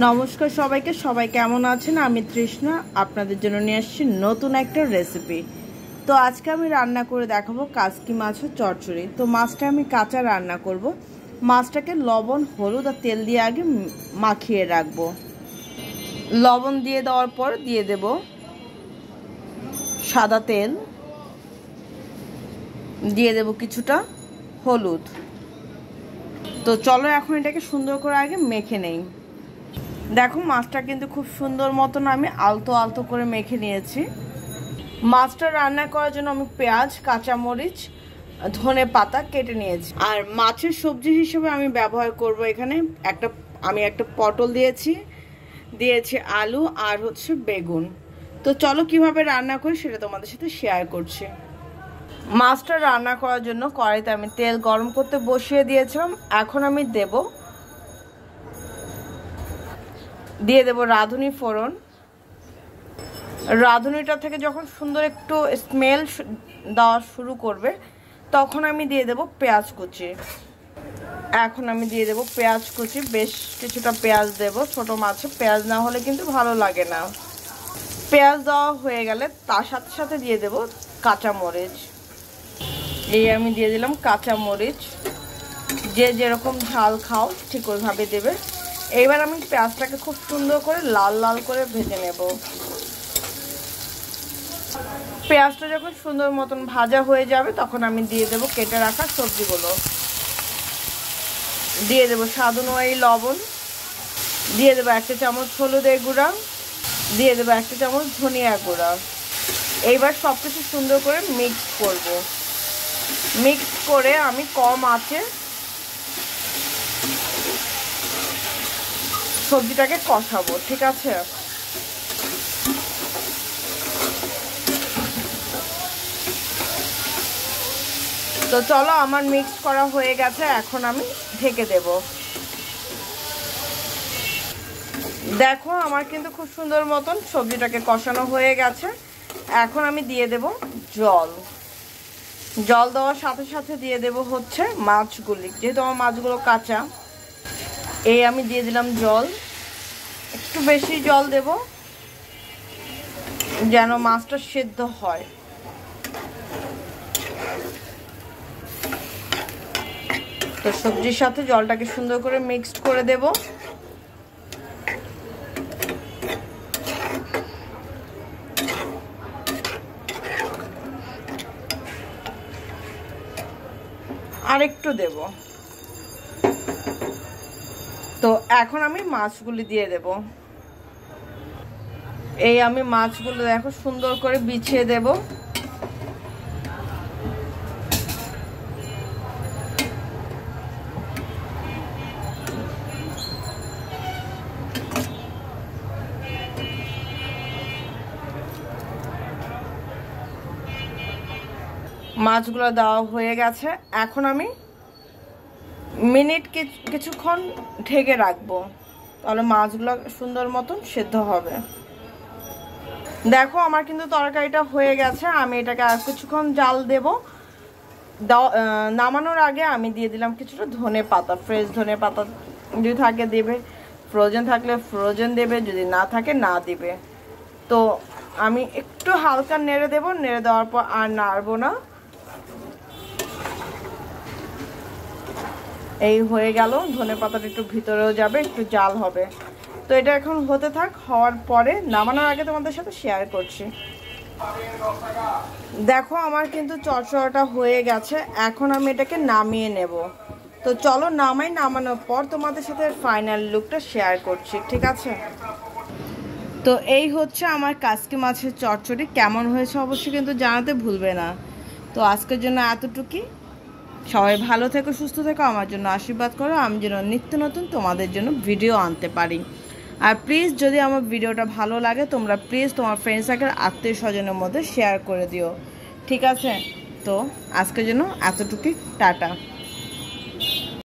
নমস্কার সবাইকে, সবাই কেমন আছেন? আমি তৃষ্ণা আপনাদের জন্য নিয়ে আসছি নতুন একটা রেসিপি। তো আজকে আমি রান্না করে দেখাবো কাসকি মাছের চচ্চড়ি। তো মাছটা আমি কাঁচা রান্না করব। মাছটাকে লবণ, হলুদ আর তেল দিয়ে আগে মাখিয়ে রাখবো। লবণ দিয়ে দেওয়ার পর দিয়ে দেব সাদা তেল, দিয়ে দেব কিছুটা হলুদ। তো চলো এখন এটাকে সুন্দর করে আগে মেখে নেই। দেখো মাছটা কিন্তু খুব সুন্দর মতন আমি আলতো আলতো করে মেখে নিয়েছি। মাছটা রান্না করার জন্য আমি পেঁয়াজ, কাঁচামরিচ, ধনে পাতা কেটে নিয়েছি। আর মাছের সবজি হিসেবে আমি ব্যবহার করব এখানে একটা পটল দিয়েছি আলু আর হচ্ছে বেগুন। তো চলো কিভাবে রান্না করি সেটা তোমাদের সাথে শেয়ার করছি। মাছটা রান্না করার জন্য কড়াইতে আমি তেল গরম করতে বসিয়ে দিয়েছিলাম। এখন আমি দিয়ে দেব রাঁধুনি ফোড়ন। রাঁধুনিটা থেকে যখন সুন্দর একটু স্মেল দেওয়া শুরু করবে তখন আমি দিয়ে দেব পেঁয়াজ কুচি। এখন আমি দিয়ে দেব পেঁয়াজ কুচি, বেশ কিছুটা পেঁয়াজ দেব। ছোট মাছে পেঁয়াজ না হলে কিন্তু ভালো লাগে না। পেঁয়াজ দেওয়া হয়ে গেলে তার সাথে সাথে দিয়ে দেব কাঁচামরিচ। এই আমি দিয়ে দিলাম কাঁচামরিচ। যে যেরকম ঝাল খাও ঠিক ওইভাবে দেবে। এইবার আমি পেঁয়াজটাকে খুব সুন্দর করে লাল লাল করে ভেজে নেব। পেঁয়াজটা যখন সুন্দর মতন ভাজা হয়ে যাবে তখন আমি দিয়ে দেব কেটে রাখা সবজিগুলো। দিয়ে দেব স্বাদ অনুযায়ী লবণ, দিয়ে দেবো 1 চামচ হলুদের গুঁড়া, দিয়ে দেবো 1 চামচ ধনিয়া গুঁড়া। এইবার সব কিছু সুন্দর করে মিক্স করব। মিক্স করে আমি কম আঁচে সবজিটাকে কষাবো, ঠিক আছে? তো চলো আমার মিক্স করা হয়ে গেছে, এখন আমি ঢেকে দেব। দেখো আমার কিন্তু খুব সুন্দর মতন সবজিটাকে কষানো হয়ে গেছে। এখন আমি দিয়ে দেব জল। জল দেওয়ার সাথে সাথে দিয়ে দেব হচ্ছে মাছগুলি, যেহেতু আমার মাছগুলো কাঁচা। এই আমি দিয়ে দিলাম জল। একটু বেশি জল দেব যেন মাছটা সেদ্ধ হয়। তো সবজির সাথে জলটাকে সুন্দর করে মিক্সড করে দেব। আর একটু দেব। তো এখন আমি মাছগুলি দিয়ে দেব। এই আমি মাছগুলো দেখো সুন্দর করে বিছিয়ে দেব। মাছগুলো দেওয়া হয়ে গেছে। এখন আমি কিছুক্ষণ ঢেকে রাখবো, তাহলে মাছগুলো সুন্দর মতন সেদ্ধ হবে। দেখো আমার কিন্তু তরকারিটা হয়ে গেছে। আমি এটাকে আর কিছুক্ষণ জাল দেব। নামানোর আগে আমি দিয়ে দিলাম কিছুটা ধনে পাতা, ফ্রেশ ধনে পাতা যদি থাকে দেবে, ফ্রোজেন থাকলে ফ্রোজেন দেবে, যদি না থাকে না দেবে। তো আমি একটু হালকা নেড়ে দেব। নেড়ে দেওয়ার পর আর নাড়বো না। এই হয়ে গেল। ধনে পাতাটা একটু ভিতরেও যাবে, একটু জাল হবে। তো এটা এখন হতে থাক। হওয়ার পরে নামানোর আগে তোমাদের সাথে শেয়ার করছি। দেখো আমার কিন্তু চচ্চড়াটা হয়ে গেছে। এখন আমি এটাকে নামিয়ে নেব। তো চলো নামানোর পর তোমাদের সাথে ফাইনাল লুকটা শেয়ার করছি, ঠিক আছে? তো এই হচ্ছে আমার কাসকি মাছের চচ্চড়ি। কেমন হয়েছে অবশ্যই কিন্তু জানাতে ভুলবে না। তো আজকের জন্য এতটুকুই। সবাই ভালো থেকো, সুস্থ থেকো, আমার জন্য আশীর্বাদ করো, আমি যেন নিত্য নতুন তোমাদের জন্য ভিডিও আনতে পারি। আর প্লিজ যদি আমার ভিডিওটা ভালো লাগে তোমরা প্লিজ তোমার ফ্রেন্ড সার্কেল, আত্মীয় স্বজনের মধ্যে শেয়ার করে দিও, ঠিক আছে? তো আজকের জন্য এতটুকুই। টাটা।